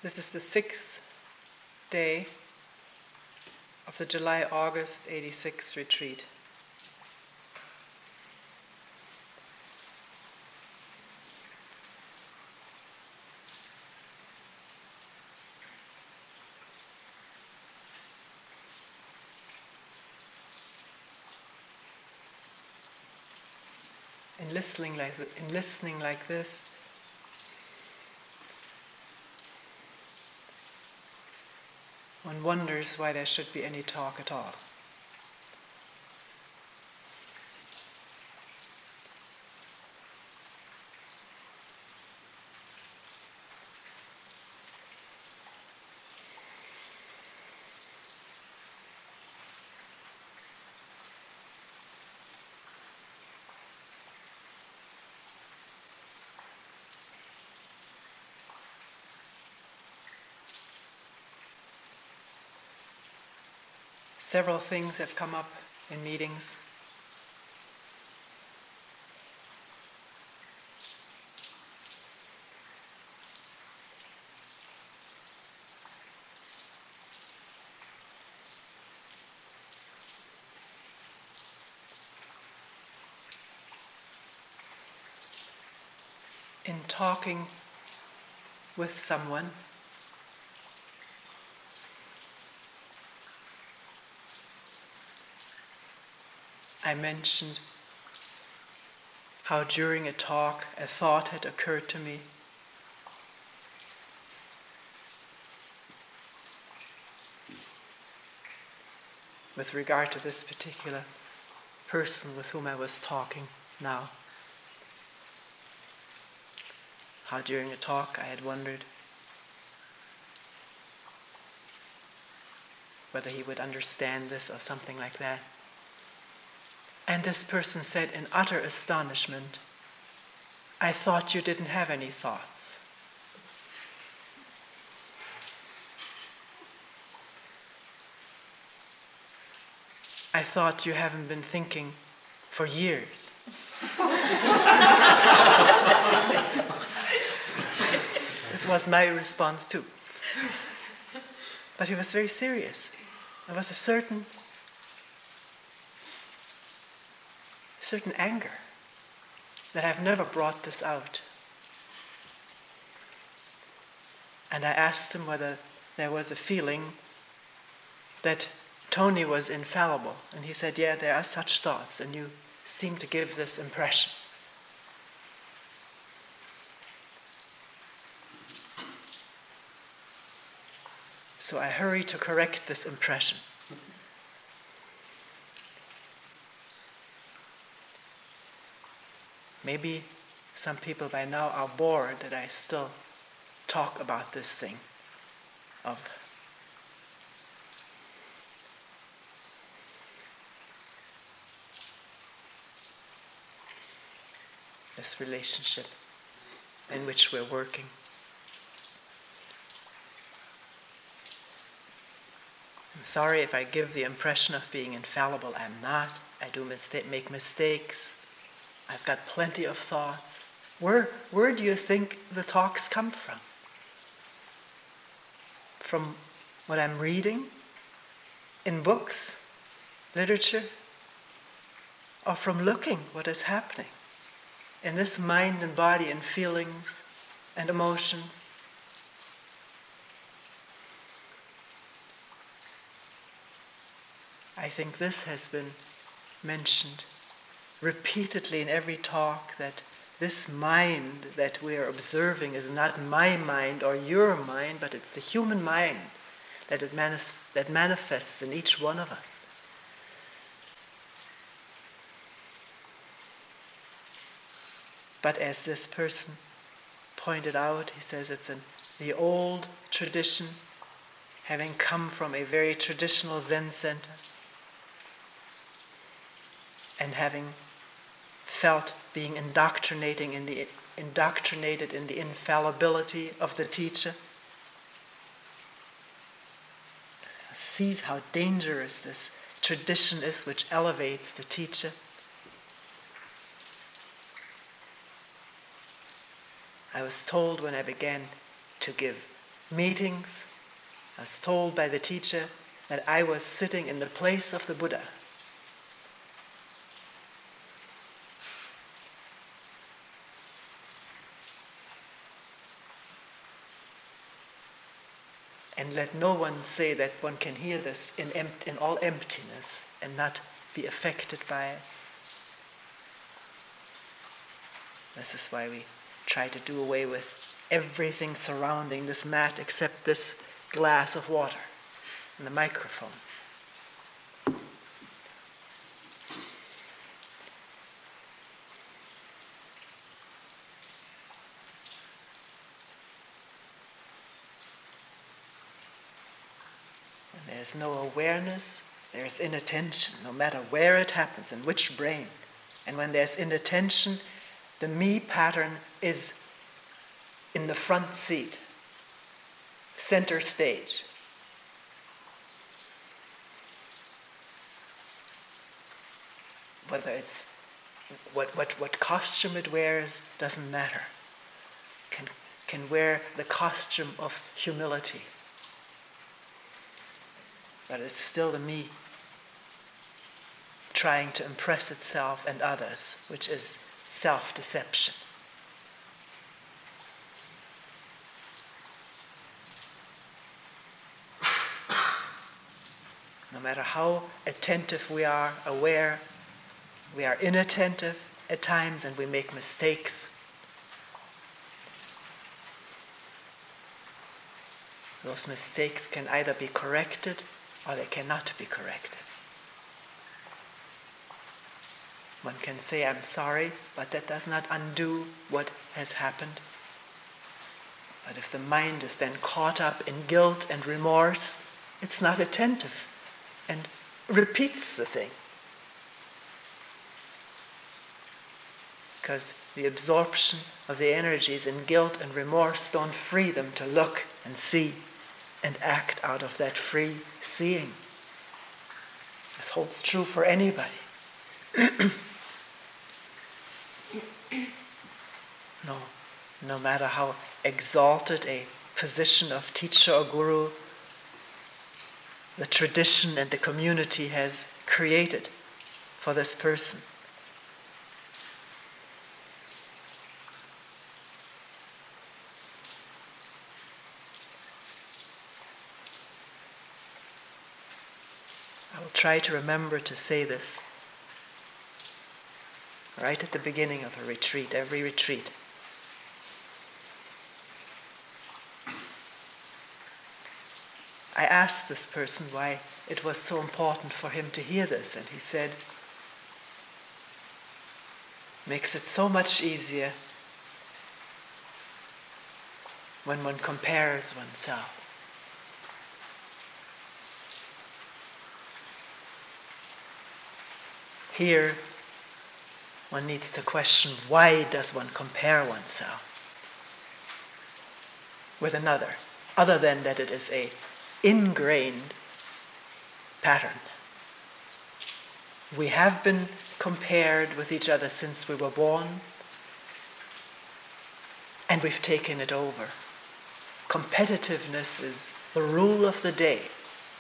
This is the 6th day of the July-August 86 retreat. In listening like this, one wonders why there should be any talk at all. Several things have come up in meetings. In talking with someone, I mentioned how during a talk a thought had occurred to me. With regard to this particular person with whom I was talking now. How during a talk I had wondered whether he would understand this or something like that. And this person said in utter astonishment, "I thought you didn't have any thoughts." I thought you haven't been thinking for years. This was my response too. But he was very serious. There was a certain anger that I've never brought this out. And I asked him whether there was a feeling that Toni was infallible. And he said, yeah, there are such thoughts, and you seem to give this impression. So I hurry to correct this impression. Maybe some people by now are bored that I still talk about this thing of this relationship in which we're working. I'm sorry if I give the impression of being infallible. I'm not. I do make mistakes. I've got plenty of thoughts. Where do you think the talks come from? From what I'm reading in books, literature, or from looking what is happening in this mind and body and feelings and emotions? I think this has been mentioned repeatedly in every talk, that this mind that we are observing is not my mind or your mind, but it's the human mind that manifests in each one of us. But as this person pointed out, he says it's the old tradition, having come from a very traditional Zen center, and having felt being indoctrinated in the infallibility of the teacher, sees how dangerous this tradition is which elevates the teacher. I was told when I began to give meetings, I was told by the teacher that I was sitting in the place of the Buddha. And let no one say that one can hear this in all emptiness and not be affected by it. This is why we try to do away with everything surrounding this mat except this glass of water and the microphone. When there's no awareness, there's inattention, no matter where it happens, in which brain. And when there's inattention, the me pattern is in the front seat, center stage. Whether it's what costume it wears doesn't matter. Can wear the costume of humility. But it's still the me trying to impress itself and others, which is self-deception. No matter how attentive we are, aware, we are inattentive at times and we make mistakes. Those mistakes can either be corrected or they cannot be corrected. One can say, I'm sorry, but that does not undo what has happened. But if the mind is then caught up in guilt and remorse, it's not attentive and repeats the thing. Because the absorption of the energies in guilt and remorse don't free them to look and see and act out of that free seeing. This holds true for anybody. No matter how exalted a position of teacher or guru the tradition and the community has created for this person. I will try to remember to say this right at the beginning of a retreat, every retreat. I asked this person why it was so important for him to hear this, and he said, makes it so much easier when one compares oneself. Here, one needs to question, why does one compare oneself with another, other than that it is a ingrained pattern. We have been compared with each other since we were born, and we've taken it over. Competitiveness is the rule of the day,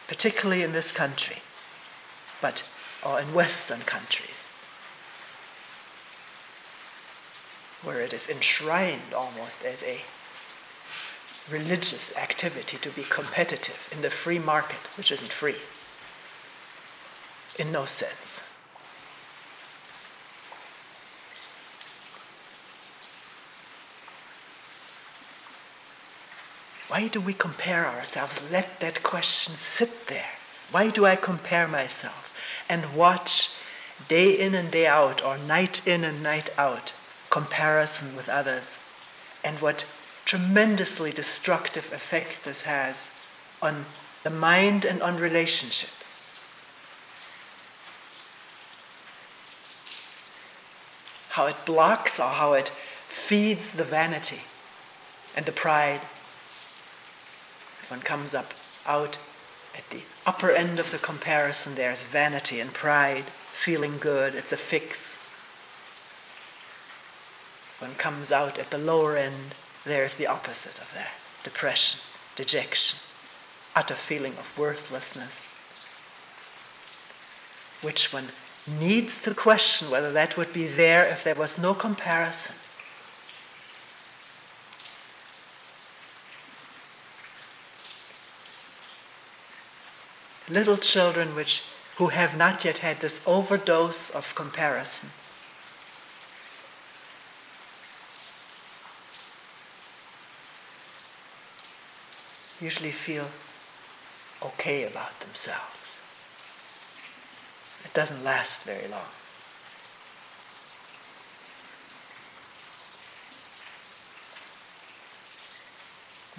particularly in this country, or in Western countries, where it is enshrined almost as a religious activity to be competitive in the free market, which isn't free, in no sense. Why do we compare ourselves? Let that question sit there. Why do I compare myself? And watch day in and day out, or night in and night out, comparison with others, and what tremendously destructive effect this has on the mind and on relationship. How it blocks or how it feeds the vanity and the pride. If one comes out at the upper end of the comparison, there's vanity and pride, feeling good, it's a fix. If one comes out at the lower end, there's the opposite of that, depression, dejection, utter feeling of worthlessness, which one needs to question whether that would be there if there was no comparison. Little children who have not yet had this overdose of comparison usually feel okay about themselves. It doesn't last very long.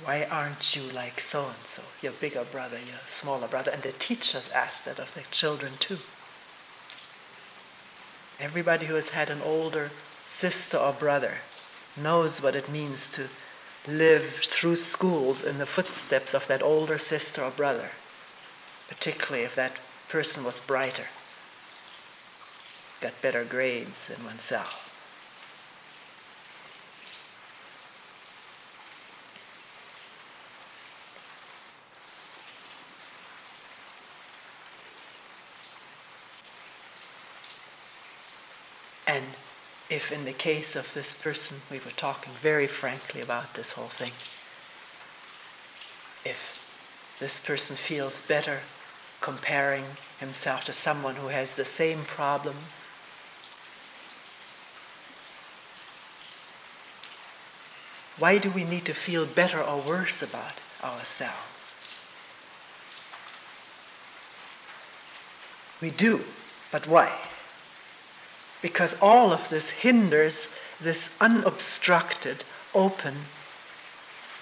Why aren't you like so-and-so, your bigger brother, your smaller brother? And the teachers ask that of their children too. Everybody who has had an older sister or brother knows what it means to live through schools in the footsteps of that older sister or brother, particularly if that person was brighter, got better grades than oneself. And if in the case of this person, we were talking very frankly about this whole thing, if this person feels better comparing himself to someone who has the same problems, why do we need to feel better or worse about ourselves? We do, but why? Because all of this hinders this unobstructed, open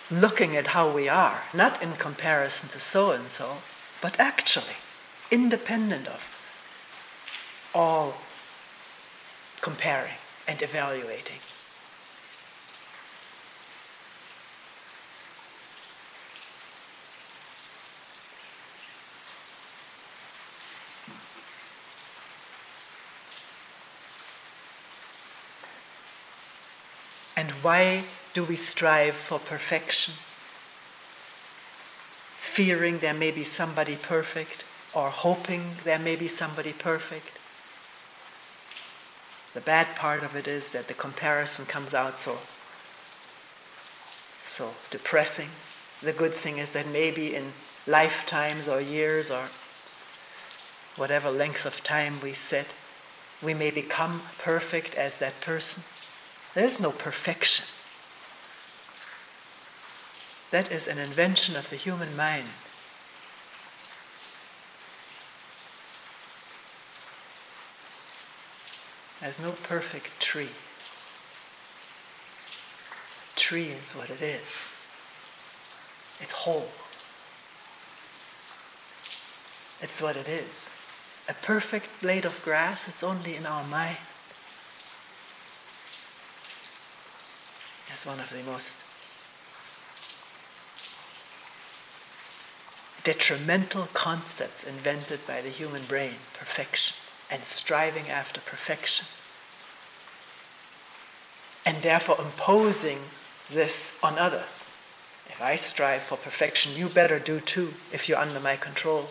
looking at how we are, not in comparison to so-and-so, but actually independent of all comparing and evaluating. And why do we strive for perfection? Fearing there may be somebody perfect, or hoping there may be somebody perfect. The bad part of it is that the comparison comes out so depressing. The good thing is that maybe in lifetimes or years or whatever length of time we set, we may become perfect as that person. There is no perfection. That is an invention of the human mind. There's no perfect tree. A tree is what it is. It's whole. It's what it is. A perfect blade of grass, it's only in our mind. As one of the most detrimental concepts invented by the human brain, perfection, and striving after perfection. And therefore imposing this on others. If I strive for perfection, you better do too, if you're under my control.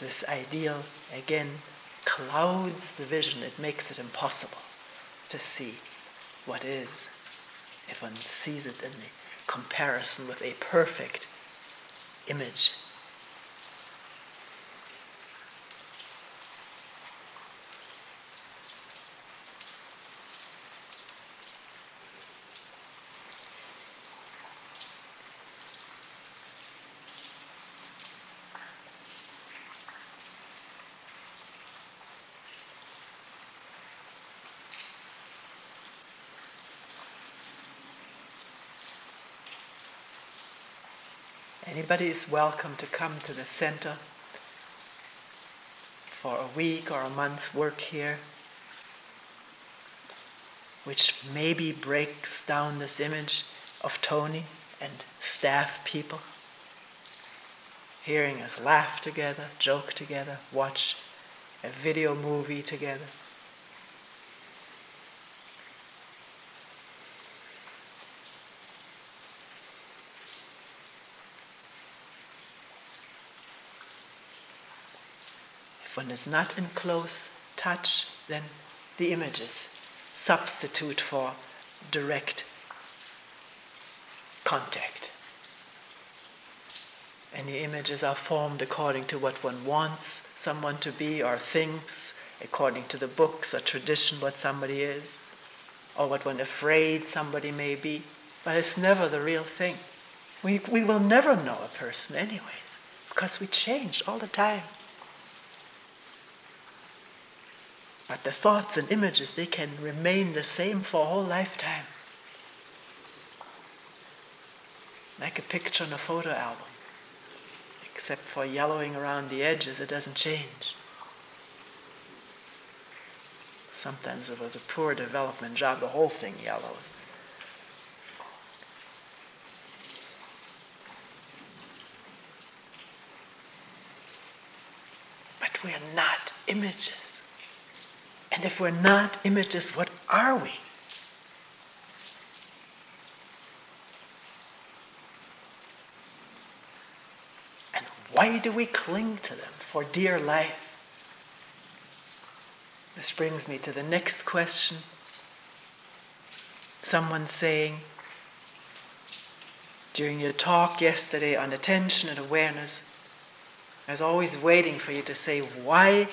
This ideal, again, clouds the vision. It makes it impossible to see what is if one sees it in the comparison with a perfect image. Anybody is welcome to come to the center for a week or a month, work here, which maybe breaks down this image of Toni and staff people. Hearing us laugh together, joke together, watch a video movie together. If one is not in close touch, then the images substitute for direct contact. And the images are formed according to what one wants someone to be or thinks, according to the books or tradition what somebody is, or what one afraid somebody may be. But it's never the real thing. We will never know a person anyways, because we change all the time. But the thoughts and images, they can remain the same for a whole lifetime. Like a picture in a photo album. Except for yellowing around the edges, it doesn't change. Sometimes it was a poor development job, the whole thing yellows. But we're not images. And if we're not images, what are we? And why do we cling to them for dear life? This brings me to the next question. Someone saying, during your talk yesterday on attention and awareness, I was always waiting for you to say, why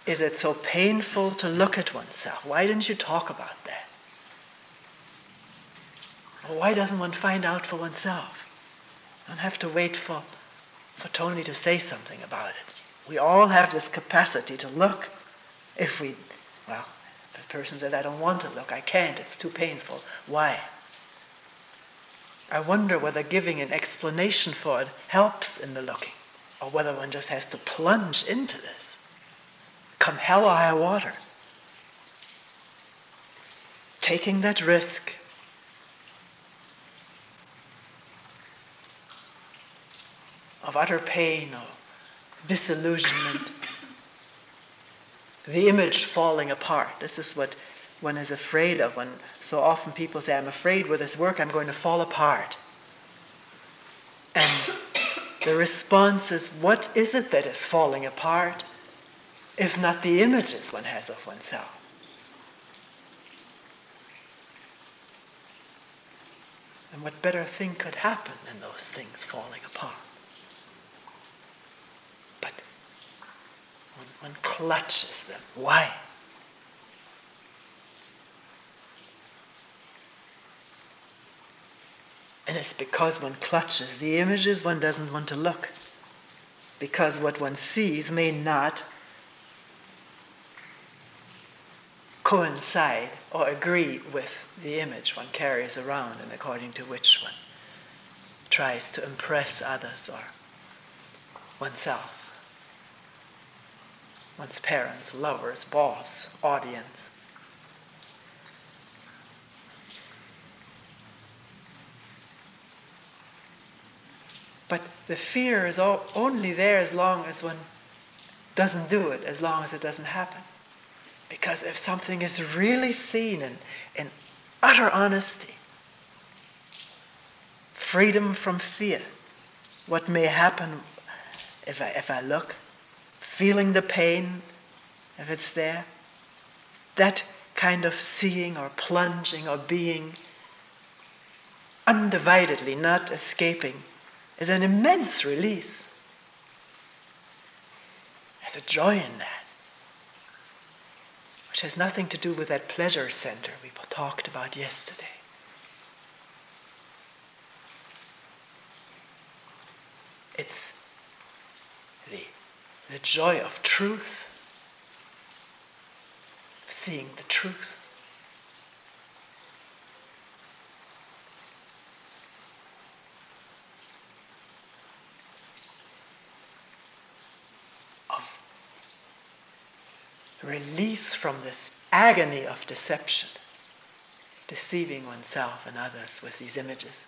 is it so painful to look at oneself? Why didn't you talk about that? Or why doesn't one find out for oneself? Don't have to wait for Toni to say something about it. We all have this capacity to look. If the person says, I don't want to look, I can't, it's too painful. Why? I wonder whether giving an explanation for it helps in the looking, or whether one just has to plunge into this. Come hell or high water. Taking that risk of utter pain or disillusionment, the image falling apart. This is what one is afraid of. When so often people say, I'm afraid with this work I'm going to fall apart. And the response is, what is it that is falling apart, if not the images one has of oneself? And what better thing could happen than those things falling apart? But one clutches them. Why? And it's because one clutches the images, one doesn't want to look. Because what one sees may not coincide or agree with the image one carries around and according to which one tries to impress others or oneself. One's parents, lovers, boss, audience. But the fear is only there as long as one doesn't do it, as long as it doesn't happen. Because if something is really seen in utter honesty, freedom from fear, what may happen if I look, feeling the pain if it's there, that kind of seeing or plunging or being undividedly, not escaping, is an immense release. There's a joy in that, which has nothing to do with that pleasure center we talked about yesterday. It's the joy of truth, of seeing the truth. Of release from this agony of deception. deceiving oneself and others with these images,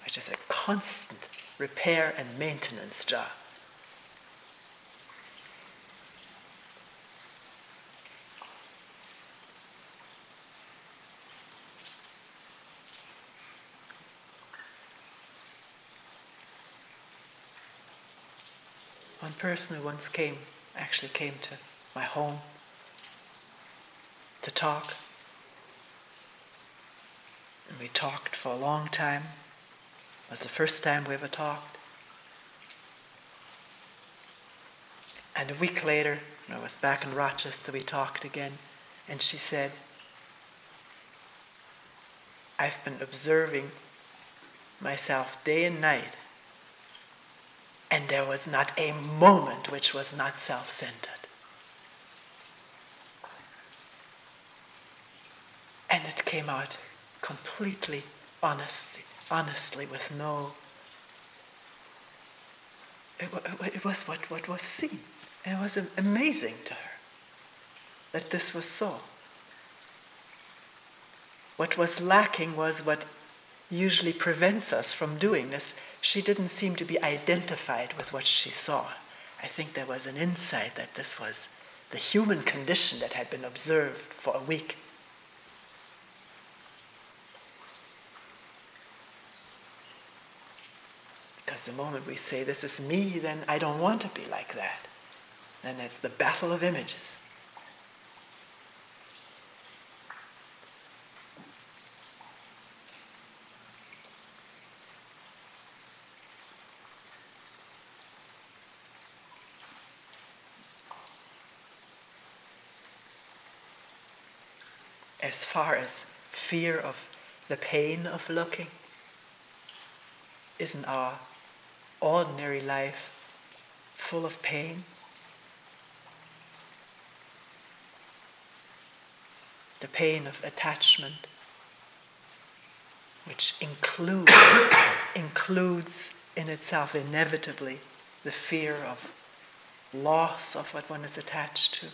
which is a constant repair and maintenance job. One person who once actually came to my home to talk. And we talked for a long time. It was the first time we ever talked. And a week later, when I was back in Rochester, we talked again. And she said, I've been observing myself day and night, and there was not a moment which was not self-centered. And it came out completely honestly with no... It was what was seen. And it was amazing to her that this was so. What was lacking was what usually prevents us from doing this. She didn't seem to be identified with what she saw. I think there was an insight that this was the human condition that had been observed for a week. Because the moment we say, this is me, then I don't want to be like that. Then it's the battle of images. As far as fear of the pain of looking, isn't our ordinary life full of pain? The pain of attachment, which includes in itself inevitably the fear of loss of what one is attached to.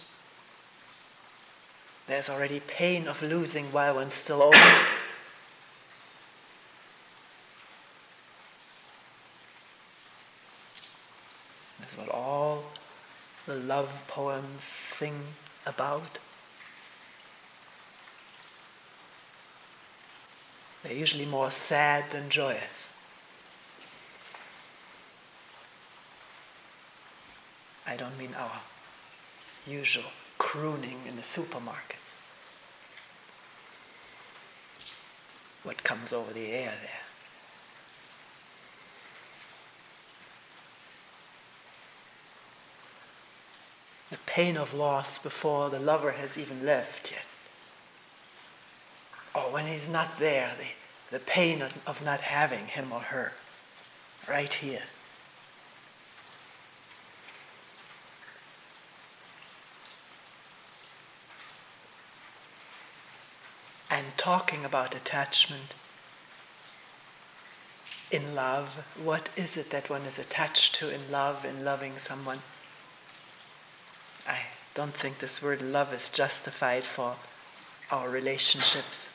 There's already pain of losing while one still owns. That's what all the love poems sing about. They're usually more sad than joyous. I don't mean our usual crooning in the supermarkets. What comes over the air there. The pain of loss before the lover has even left yet. Or when he's not there, the pain of not having him or her right here. And talking about attachment in love, what is it that one is attached to in love, in loving someone? I don't think this word love is justified for our relationships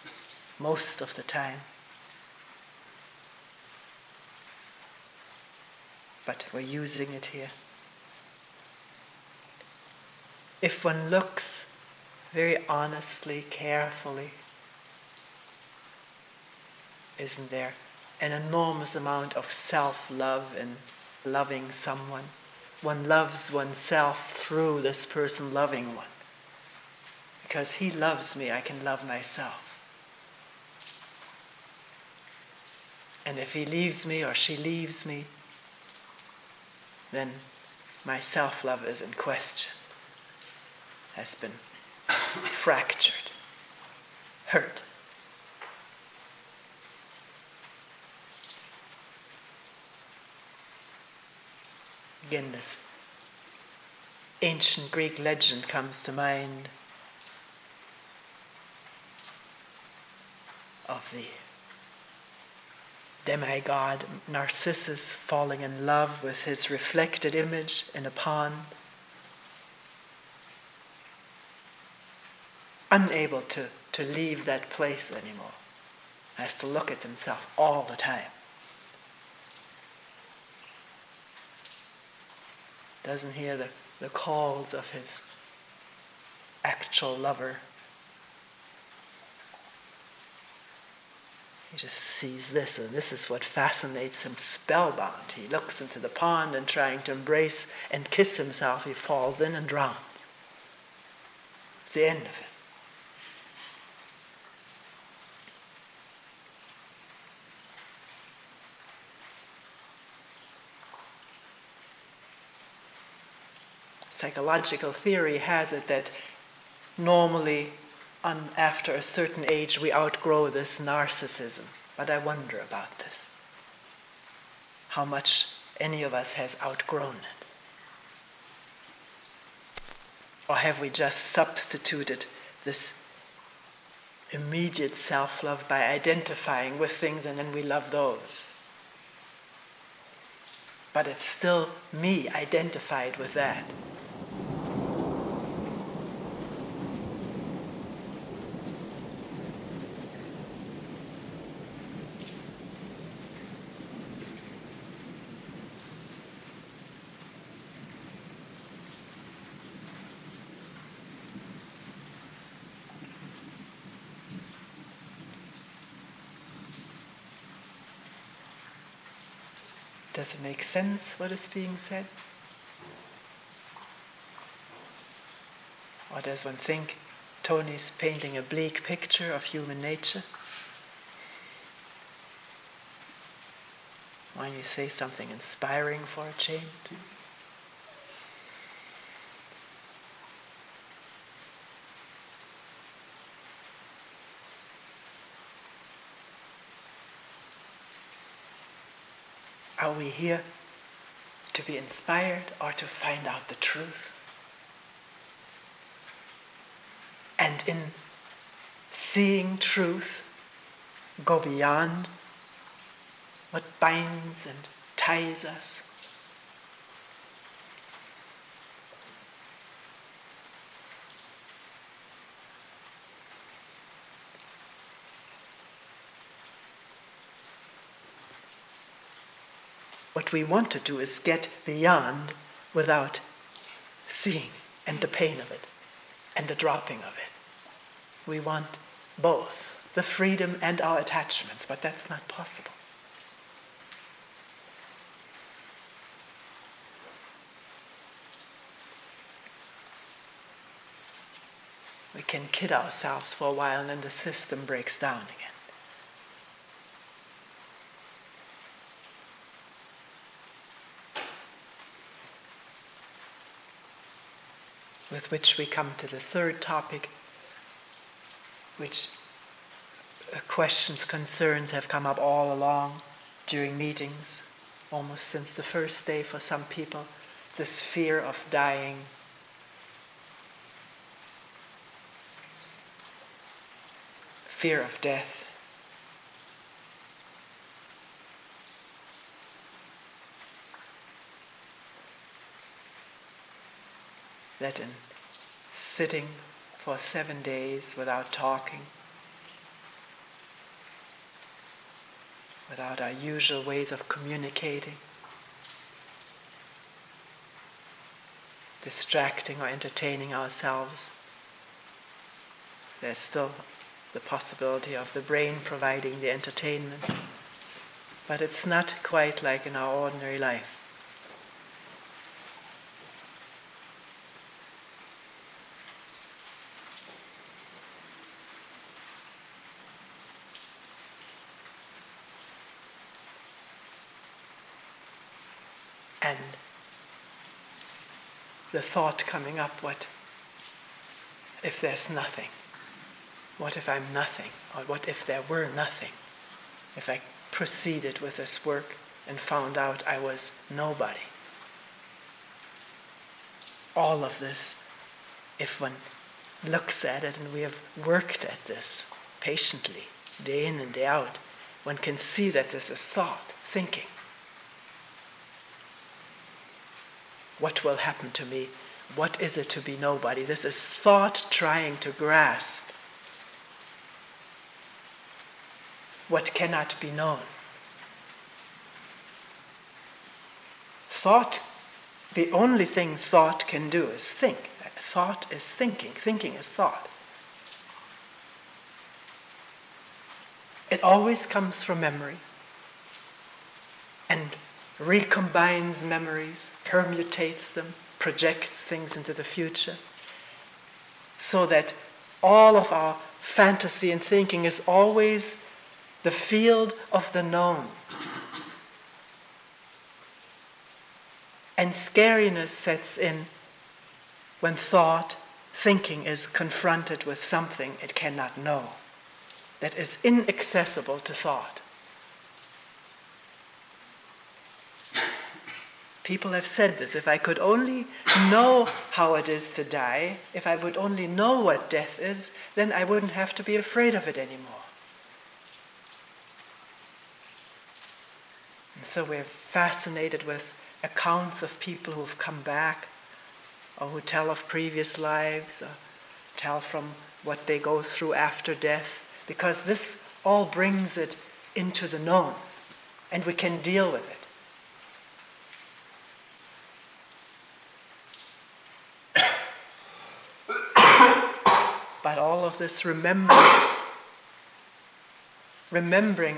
most of the time. But we're using it here. If one looks very honestly, carefully, isn't there an enormous amount of self-love in loving someone? One loves oneself through this person loving one. Because he loves me, I can love myself. And if he leaves me or she leaves me, then my self-love is in question, has been fractured, hurt. Again, this ancient Greek legend comes to mind of the demigod Narcissus falling in love with his reflected image in a pond. unable to leave that place anymore. Has to look at himself all the time. Doesn't hear the calls of his actual lover. He just sees this, and this is what fascinates him, spellbound. He looks into the pond and trying to embrace and kiss himself, he falls in and drowns. It's the end of it. Psychological theory has it that normally after a certain age we outgrow this narcissism. But I wonder about this. How much any of us has outgrown it. Or have we just substituted this immediate self-love by identifying with things and then we love those? But it's still me identified with that. Does it make sense what is being said? Or does one think Toni's painting a bleak picture of human nature? Why don't you say something inspiring for a change? Are we here to be inspired or to find out the truth? And in seeing truth, go beyond what binds and ties us? What we want to do is get beyond without seeing, and the pain of it, and the dropping of it. We want both, the freedom and our attachments, but that's not possible. We can kid ourselves for a while and then the system breaks down again. With which we come to the third topic, which questions, concerns have come up all along during meetings, almost since the first day for some people, this fear of dying. Fear of death. That in sitting for 7 days without talking, without our usual ways of communicating, distracting or entertaining ourselves, there's still the possibility of the brain providing the entertainment, but it's not quite like in our ordinary life. And the thought coming up, what if there's nothing? What if I'm nothing? Or what if there were nothing? If I proceeded with this work and found out I was nobody? All of this, if one looks at it, and we have worked at this patiently, day in and day out, one can see that this is thought, thinking. What will happen to me What is it to be nobody? This is thought trying to grasp what cannot be known. Thought, the only thing thought can do is think. Thought is thinking. Thinking is thought. It always comes from memory and recombines memories, permutates them, projects things into the future, so that all of our fantasy and thinking is always the field of the known. And scariness sets in when thought, thinking is confronted with something it cannot know, that is inaccessible to thought. People have said this: if I could only know how it is to die, if I would only know what death is, then I wouldn't have to be afraid of it anymore. And so we're fascinated with accounts of people who've come back, or who tell of previous lives, or tell from what they go through after death, because this all brings it into the known, and we can deal with it. But all of this remembering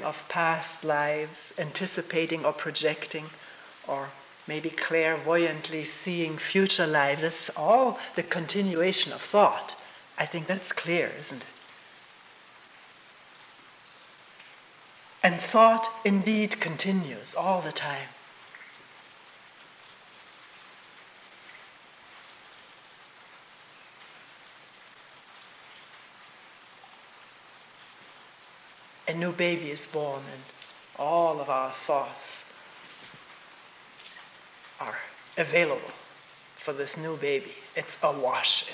of past lives, anticipating or projecting, or maybe clairvoyantly seeing future lives, that's all the continuation of thought. I think that's clear, isn't it? And thought indeed continues all the time. A new baby is born, and all of our thoughts are available for this new baby. It's awash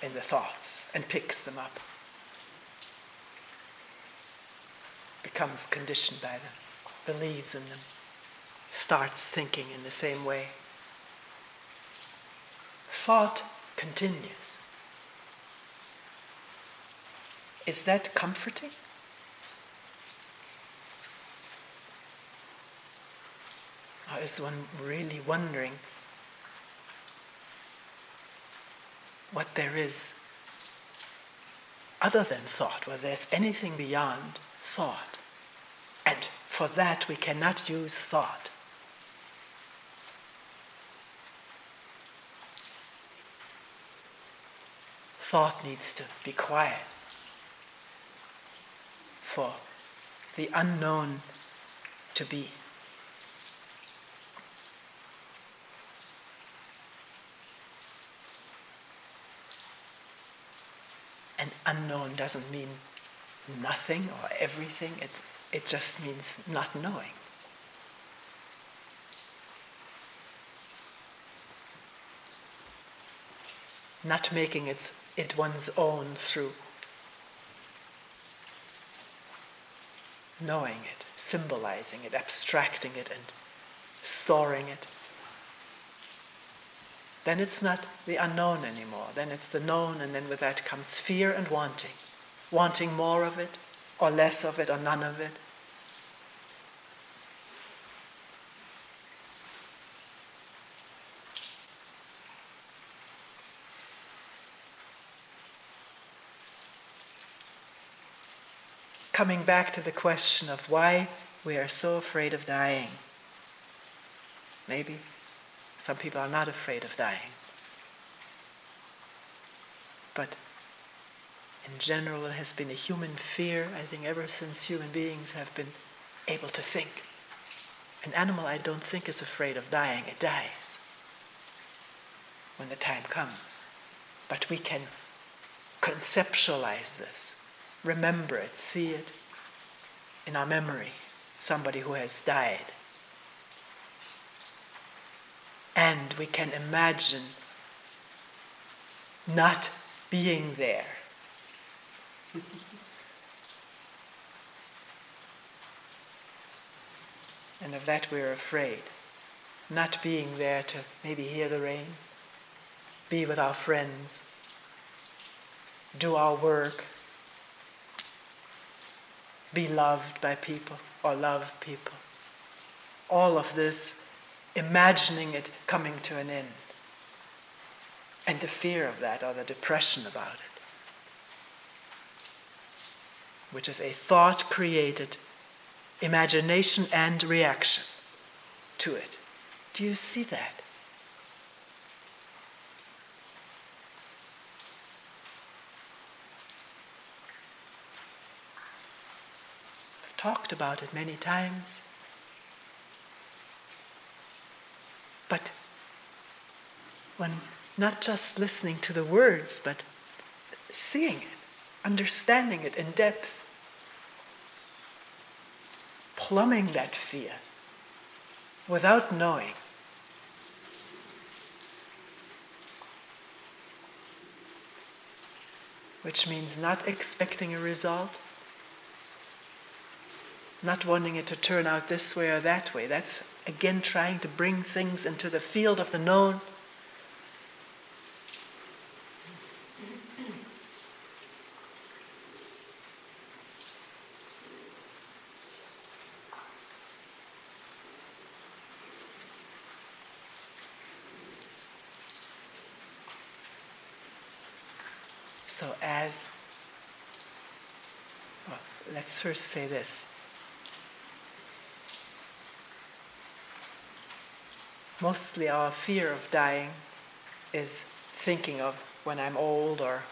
in the thoughts and picks them up, becomes conditioned by them, believes in them, starts thinking in the same way. Thought continues. Is that comforting? Or is one really wondering what there is other than thought, whether there's anything beyond thought? And for that we cannot use thought. Thought needs to be quiet for the unknown to be. And unknown doesn't mean nothing or everything. It just means not knowing. Not making it one's own through knowing it, symbolizing it, abstracting it, and storing it. Then it's not the unknown anymore. Then it's the known, and then with that comes fear and wanting. Wanting more of it, or less of it, or none of it. Coming back to the question of why we are so afraid of dying. Maybe some people are not afraid of dying. But in general, it has been a human fear, I think, ever since human beings have been able to think. An animal, I don't think, is afraid of dying. It dies when the time comes. But we can conceptualize this, remember it, see it in our memory, somebody who has died. And we can imagine not being there. And of that we're afraid. Not being there to maybe hear the rain, be with our friends, do our work, be loved by people or love people. All of this, imagining it coming to an end. And the fear of that, or the depression about it, which is a thought-created imagination and reaction to it. Do you see that? I've talked about it many times. But when not just listening to the words, but seeing it, understanding it in depth, plumbing that fear without knowing, which means not expecting a result, not wanting it to turn out this way or that way. That's again trying to bring things into the field of the known. So let's first say this. Mostly our fear of dying is thinking of when I'm old or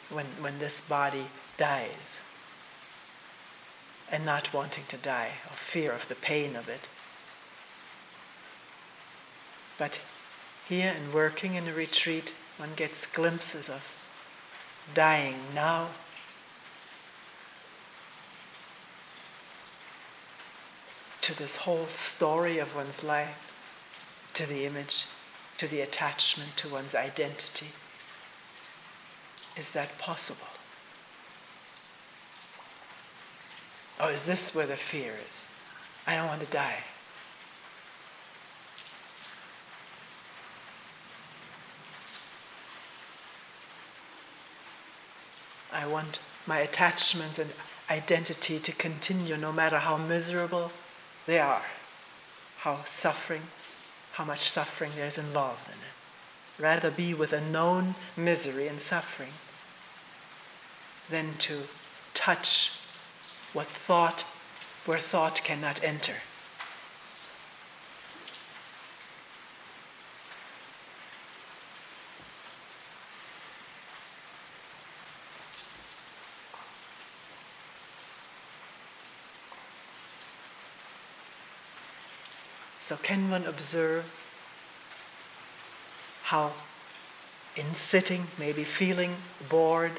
when this body dies, and not wanting to die, or fear of the pain of it. But here in working in a retreat, one gets glimpses of dying now. To this whole story of one's life, to the image, to the attachment, to one's identity. Is that possible? Or is this where the fear is? I don't want to die. I want my attachments and identity to continue no matter how miserable they are, how much suffering there's involved in it. Rather be with a known misery and suffering than to touch where thought cannot enter. So can one observe how in sitting, maybe feeling bored,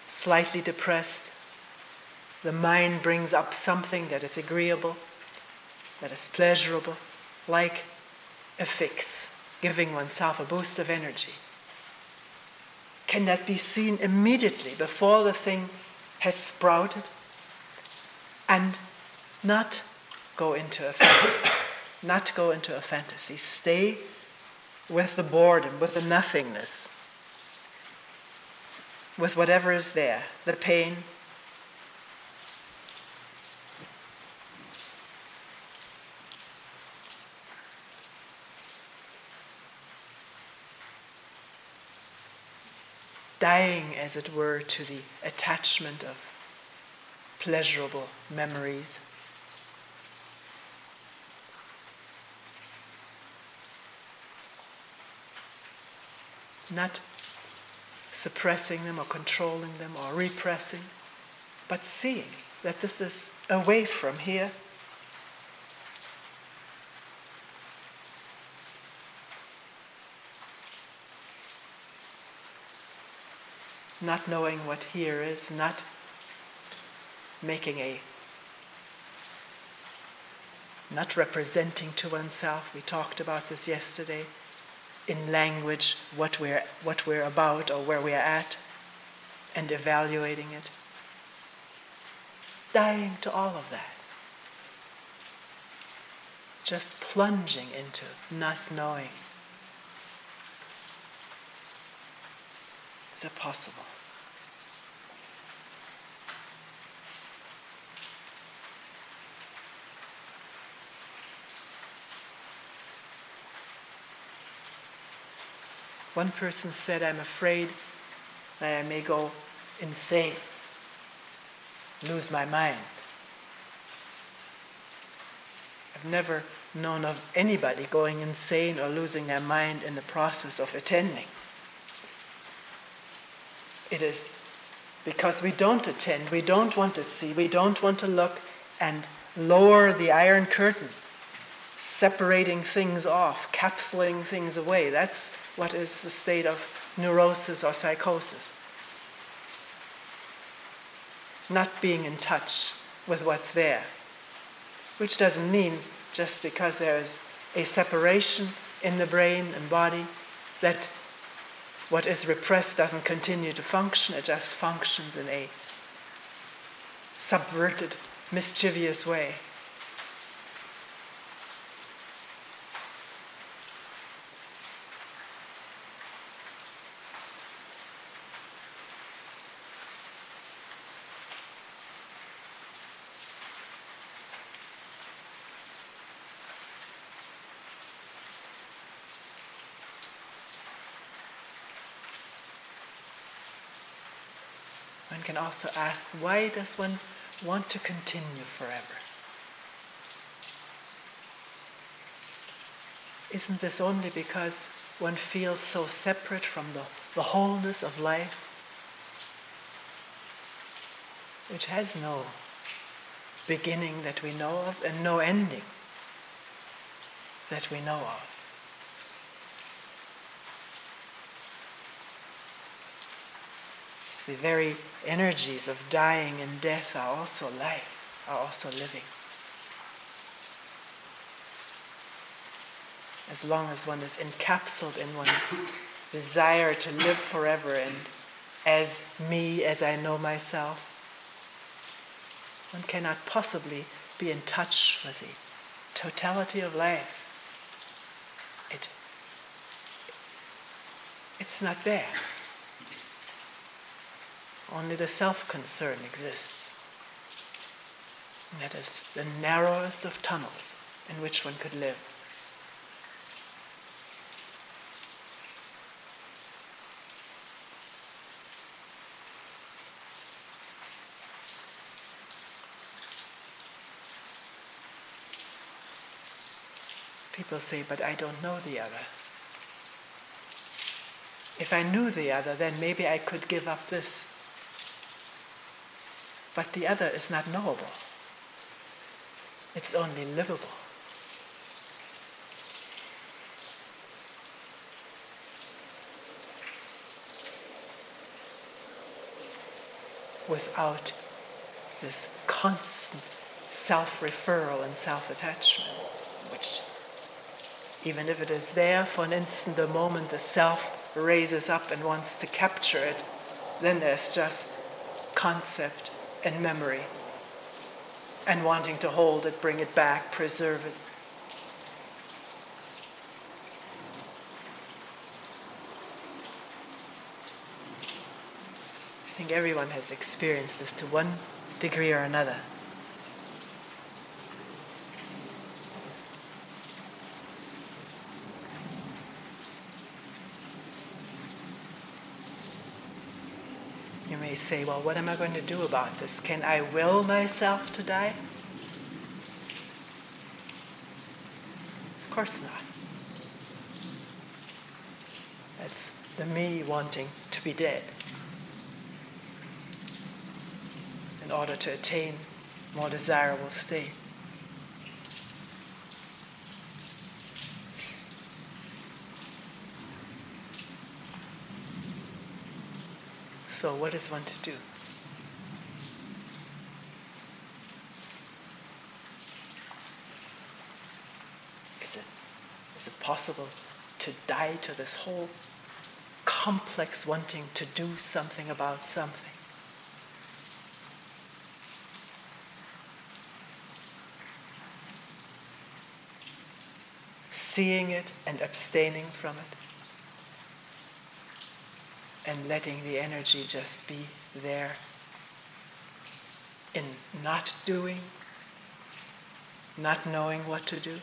slightly depressed, the mind brings up something that is agreeable, that is pleasurable, like a fix, giving oneself a boost of energy. Can that be seen immediately before the thing has sprouted and not go into a fantasy? Not go into a fantasy. Stay with the boredom, with the nothingness, with whatever is there, the pain. Dying, as it were, to the attachment of pleasurable memories. Not suppressing them or controlling them or repressing, but seeing that this is away from here. Not knowing what here is, not not representing to oneself, we talked about this yesterday, in language what we're about or where we're at, and evaluating it. Dying to all of that. Just plunging into not knowing Is it possible? One person said, I'm afraid that I may go insane, lose my mind. I've never known of anybody going insane or losing their mind in the process of attending. It is because we don't attend, we don't want to see, we don't want to look and lower the iron curtain, separating things off, capsuling things away. That's what is the state of neurosis or psychosis. Not being in touch with what's there. Which doesn't mean just because there is a separation in the brain and body that what is repressed doesn't continue to function, it just functions in a subverted, mischievous way. One can also ask, why does one want to continue forever? Isn't this only because one feels so separate from the wholeness of life, which has no beginning that we know of and no ending that we know of? The very energies of dying and death are also life, are also living. As long as one is encapsulated in one's desire to live forever and as me, as I know myself, one cannot possibly be in touch with the totality of life. It's not there. Only the self-concern exists. And that is the narrowest of tunnels in which one could live. People say, but I don't know the other. If I knew the other, then maybe I could give up this. But the other is not knowable. It's only livable. Without this constant self-referral and self-attachment, which, even if it is there for an instant, the moment the self raises up and wants to capture it, then there's just concept and memory, and wanting to hold it, bring it back, preserve it. I think everyone has experienced this to one degree or another. You may say, well, what am I going to do about this? Can I will myself to die? Of course not. That's the me wanting to be dead in order to attain a more desirable state. So what is one to do? Is it possible to die to this whole complex wanting to do something about something? Seeing it and abstaining from it? and letting the energy just be there in not doing, not knowing what to do.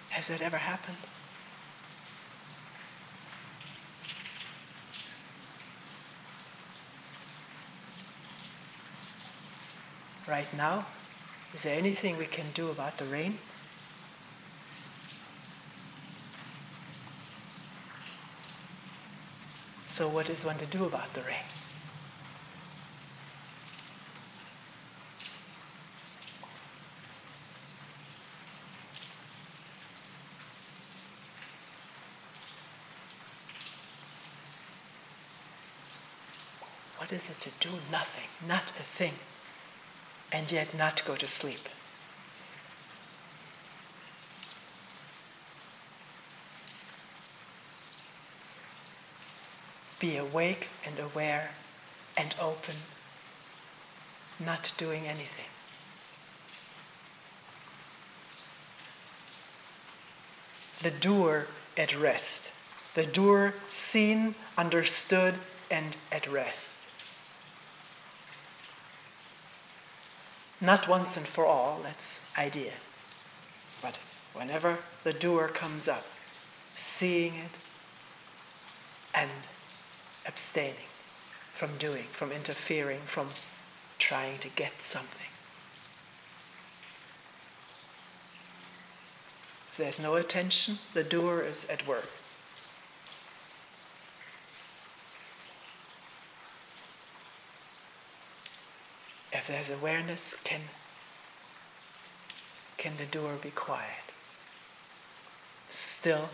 Has that ever happened? Right now, is there anything we can do about the rain? So what is one to do about the rain? What is it to do nothing, not a thing, and yet not go to sleep? Be awake and aware and open, not doing anything. The doer at rest. The doer seen, understood, and at rest. Not once and for all, that's idea. But whenever the doer comes up, seeing it and abstaining from doing, from interfering, from trying to get something. If there's no attention, the doer is at work. If there's awareness, can the doer be quiet? Still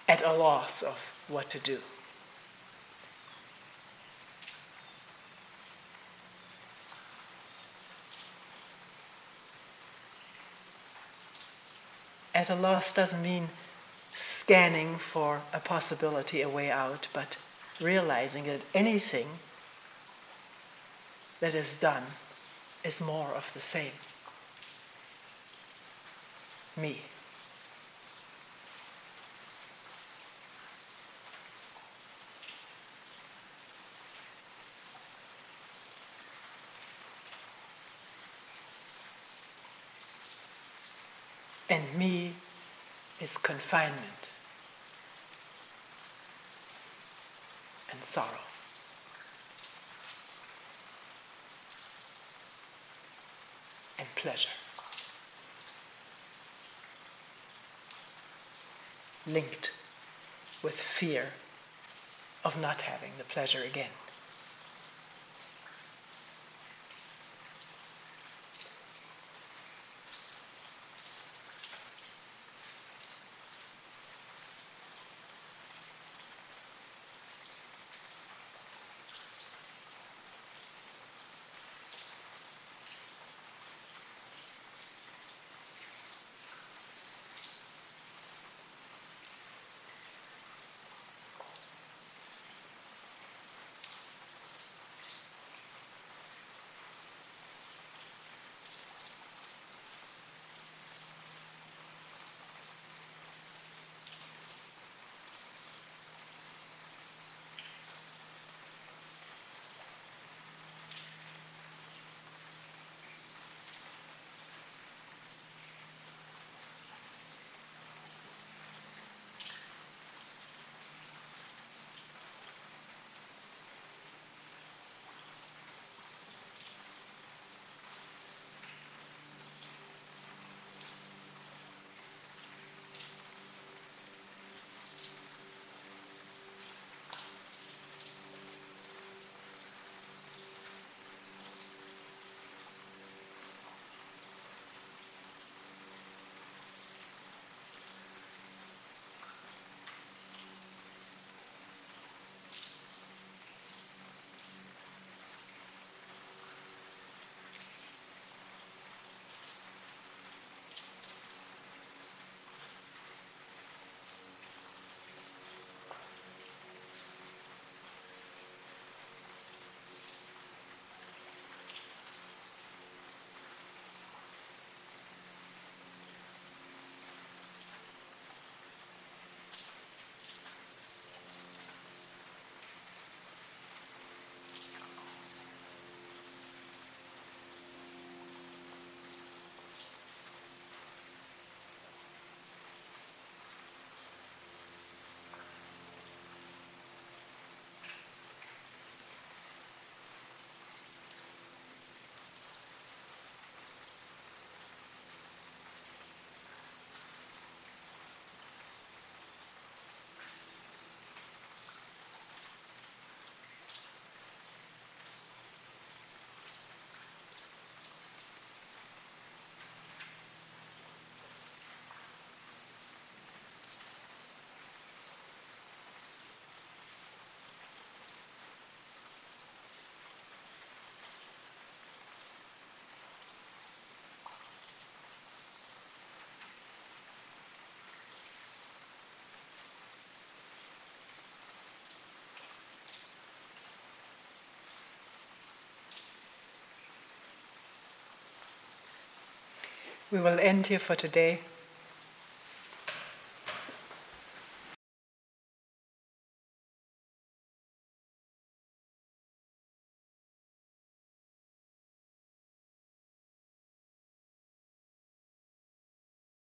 at a loss of what to do. At a loss doesn't mean scanning for a possibility, a way out, but realizing that anything that is done is more of the same. Me. And me is confinement and sorrow. And pleasure. Linked with fear of not having the pleasure again. We will end here for today.